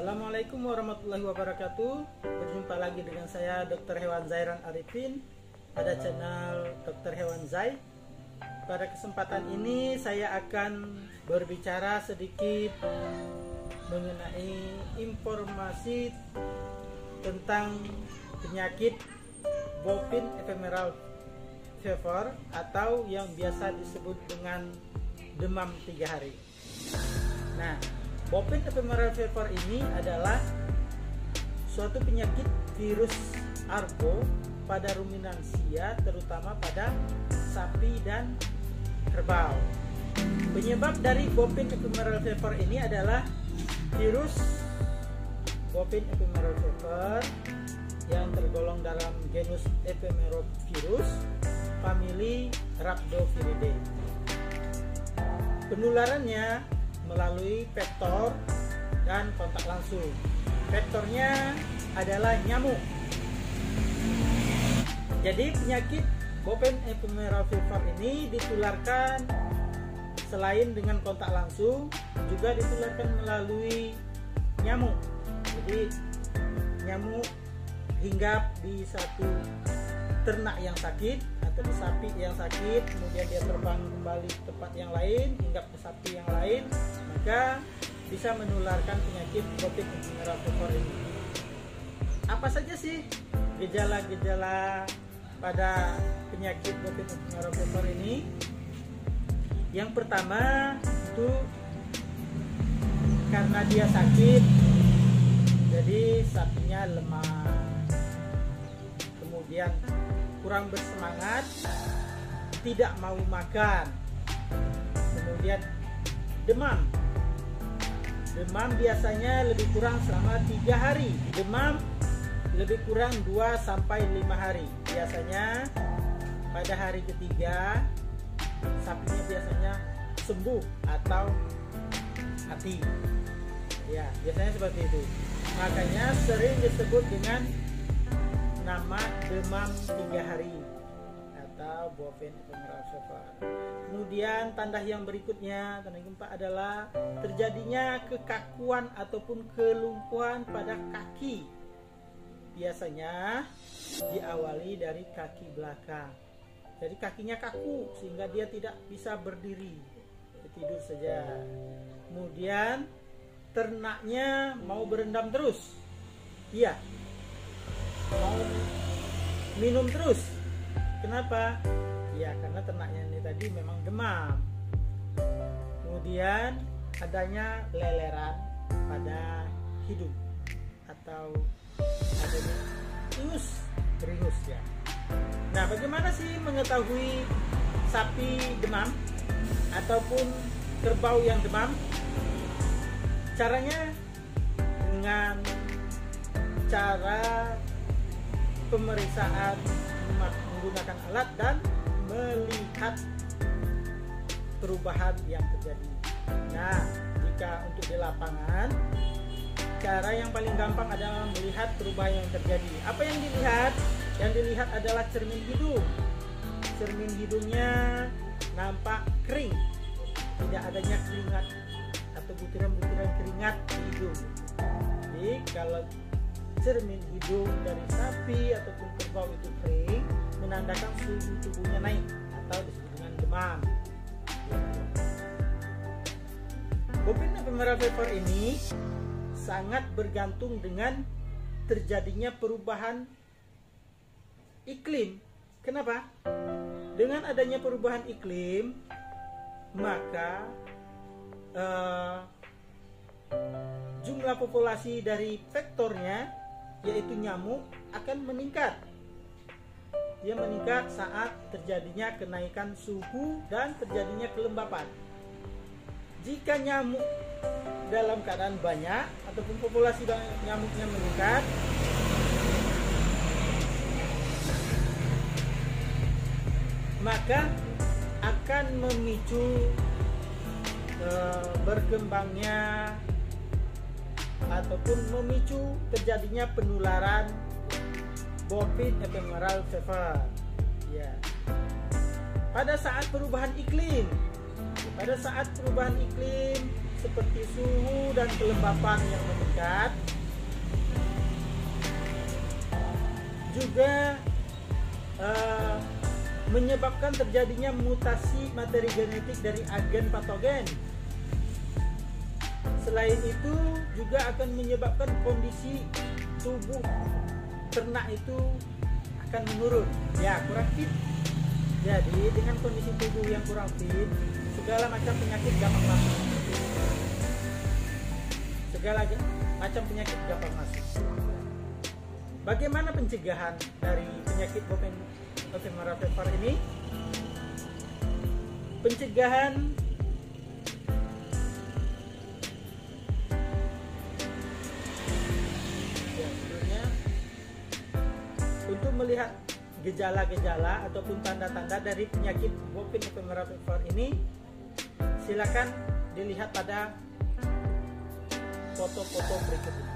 Assalamualaikum warahmatullahi wabarakatuh. Berjumpa lagi dengan saya Dr. Hewan Zairan Arifin pada channel Dr. Hewan Zai. Pada kesempatan ini saya akan berbicara sedikit mengenai informasi tentang penyakit bovine ephemeral fever atau yang biasa disebut dengan demam 3 hari. Nah, bovine ephemeral fever ini adalah suatu penyakit virus argo pada ruminansia, terutama pada sapi dan kerbau. Penyebab dari bovine ephemeral fever ini adalah virus bovine ephemeral fever yang tergolong dalam genus Ephemerovirus, famili Rhabdoviridae. Penularannya melalui vektor dan kontak langsung. Vektornya adalah nyamuk. Jadi penyakit bovine ephemeral fever ini ditularkan selain dengan kontak langsung, juga ditularkan melalui nyamuk. Jadi nyamuk hinggap di satu ternak yang sakit atau di sapi yang sakit, kemudian dia terbang kembali ke tempat yang lain, hinggap ke sapi yang lain, maka bisa menularkan penyakit bovine ephemeral fever ini. Apa saja sih gejala-gejala pada penyakit bovine ephemeral fever ini? Yang pertama itu karena dia sakit, jadi sapinya lemah, kemudian kurang bersemangat, tidak mau makan, kemudian demam. Demam biasanya lebih kurang selama 3 hari. Demam lebih kurang 2-5 hari. Biasanya pada hari ketiga sapinya biasanya sembuh atau mati. Ya, biasanya seperti itu. Makanya sering disebut dengan nama demam 3 hari atau bovine ephemeral fever. Kemudian tanda yang berikutnya, tanda keempat adalah terjadinya kekakuan ataupun kelumpuhan pada kaki. Biasanya diawali dari kaki belakang. Jadi kakinya kaku sehingga dia tidak bisa berdiri, tidur saja. Kemudian ternaknya mau berendam terus. Iya, mau minum terus. Kenapa? Ya karena ternaknya ini tadi memang demam. Kemudian adanya leleran pada hidung atau adanya ingus ya. Nah, bagaimana sih mengetahui sapi demam ataupun kerbau yang demam? Caranya dengan cara pemeriksaan menggunakan alat dan melihat perubahan yang terjadi. Nah, jika untuk di lapangan, cara yang paling gampang adalah melihat perubahan yang terjadi. Apa yang dilihat? Yang dilihat adalah cermin hidung. Cermin hidungnya nampak kering, tidak adanya keringat atau butiran-butiran keringat di hidung. Jadi kalau cermin hidung dari sapi ataupun kerbau itu kering, menandakan suhu tubuhnya naik atau disebut dengan demam. Bovine ephemeral fever ini sangat bergantung dengan terjadinya perubahan iklim. Kenapa? Dengan adanya perubahan iklim, maka jumlah populasi dari vektornya, yaitu nyamuk, akan meningkat. Dia meningkat saat terjadinya kenaikan suhu dan terjadinya kelembapan. Jika nyamuk dalam keadaan banyak ataupun populasi nyamuknya meningkat, maka akan memicu berkembangnya ataupun memicu terjadinya penularan bovine ephemeral fever. Ya. Pada saat perubahan iklim seperti suhu dan kelembapan yang meningkat, juga menyebabkan terjadinya mutasi materi genetik dari agen patogen. Selain itu juga akan menyebabkan kondisi tubuh ternak itu akan menurun, ya kurang fit. Jadi dengan kondisi tubuh yang kurang fit, segala macam penyakit gampang masuk. Segala macam penyakit gampang masuk. Bagaimana pencegahan dari penyakit Bovemara fever ini? Pencegahan ya, sebelumnya untuk melihat gejala-gejala ataupun tanda-tanda dari penyakit Bovemara fever ini, silakan dilihat pada foto-foto berikut ini.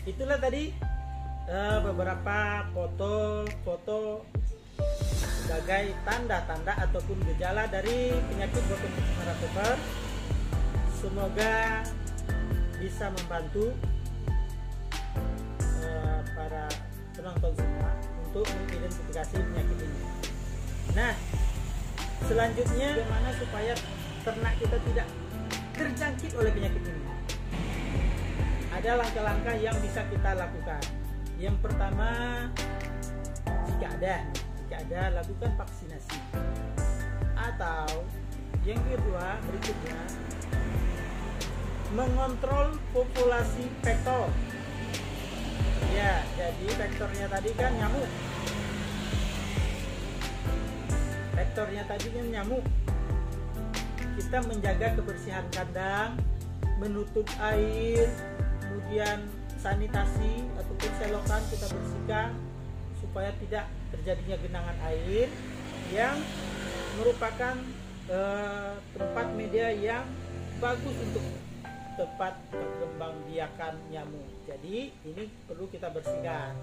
Itulah tadi beberapa foto-foto sebagai tanda-tanda ataupun gejala dari penyakit Bovemara fever. Semoga bisa membantu para penonton semua untuk mengidentifikasi penyakit ini. Nah, selanjutnya bagaimana supaya ternak kita tidak terjangkit oleh penyakit ini? Ada langkah-langkah yang bisa kita lakukan. Yang pertama, jika ada lakukan vaksinasi. Atau yang kedua berikutnya, mengontrol populasi vektor. Ya, jadi vektornya tadi kan nyamuk. Vektornya tadi kan nyamuk. Kita menjaga kebersihan kandang, menutup air, kemudian sanitasi ataupun selokan kita bersihkan supaya tidak terjadinya genangan air yang merupakan tempat media yang bagus untuk tempat berkembang biakan nyamuk. Jadi ini perlu kita bersihkan.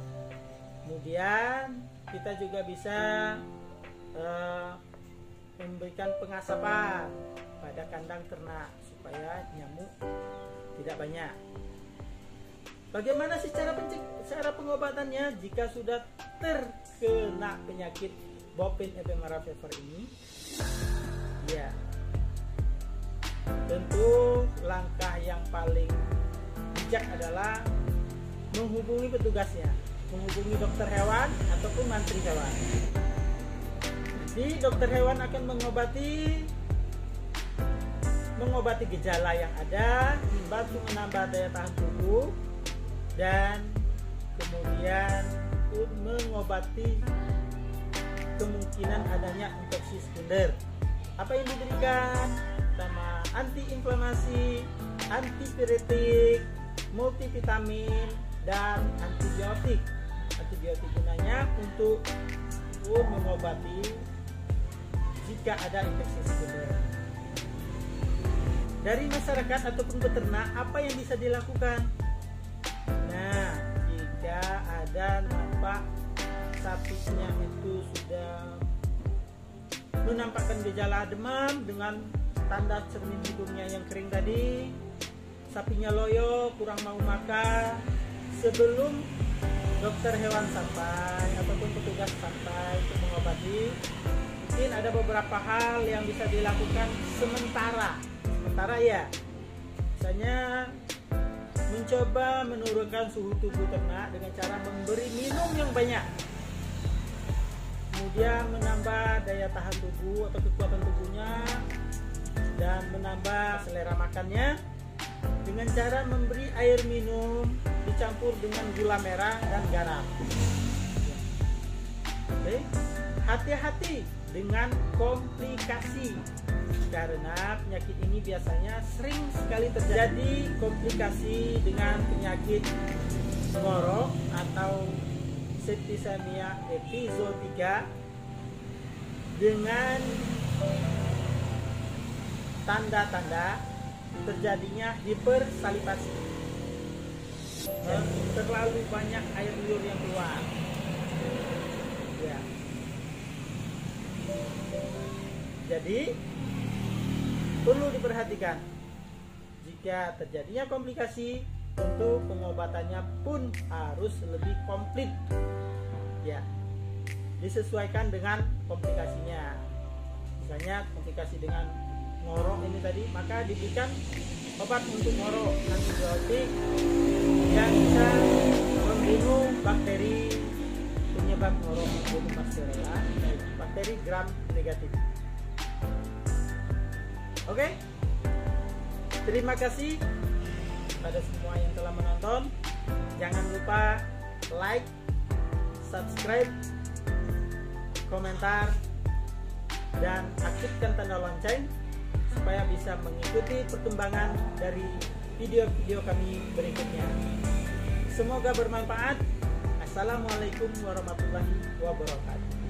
Kemudian kita juga bisa memberikan pengasapan pada kandang ternak supaya nyamuk tidak banyak. Bagaimana sih cara pengobatannya jika sudah terkena penyakit Bovemara fever ini? Ya, tentu langkah yang paling bijak adalah menghubungi petugasnya, menghubungi dokter hewan ataupun mantri hewan. Jadi dokter hewan akan mengobati gejala yang ada, membantu menambah daya tahan tubuh, dan kemudian mengobati kemungkinan adanya infeksi sekunder. Apa yang diberikan? Pertama, antiinflamasi, antipiretik, multivitamin, dan antibiotik. Antibiotik gunanya untuk mengobati jika ada infeksi sekunder. Dari masyarakat ataupun peternak, apa yang bisa dilakukan? Nah, jika ada nampak sapinya itu sudah menampakkan gejala demam dengan tanda cermin hidungnya yang kering tadi, sapinya loyo, kurang mau makan, sebelum dokter hewan sampai ataupun petugas sampai untuk mengobati, mungkin ada beberapa hal yang bisa dilakukan sementara ya, misalnya mencoba menurunkan suhu tubuh ternak dengan cara memberi minum yang banyak, kemudian menambah daya tahan tubuh atau kekuatan tubuhnya, dan menambah selera makannya dengan cara memberi air minum dicampur dengan gula merah dan garam. Oke, hati-hati dengan komplikasi karena penyakit ini biasanya sering sekali terjadi komplikasi dengan penyakit ngorok atau septicemia epizootica dengan tanda-tanda terjadinya hipersalivasi, terlalu banyak air liur yang keluar ya. Jadi perlu diperhatikan, jika terjadinya komplikasi tentu pengobatannya pun harus lebih komplit ya, disesuaikan dengan komplikasinya. Misalnya komplikasi dengan ngorok ini tadi, maka diberikan obat untuk ngorok, antibiotik yang bisa membunuh bakteri penyebab ngorok, yaitu Pasteurella, bakteri gram negatif. Oke, terima kasih pada semua yang telah menonton. Jangan lupa like, subscribe, komentar, dan aktifkan tanda lonceng supaya bisa mengikuti perkembangan dari video-video kami berikutnya. Semoga bermanfaat. Assalamualaikum warahmatullahi wabarakatuh.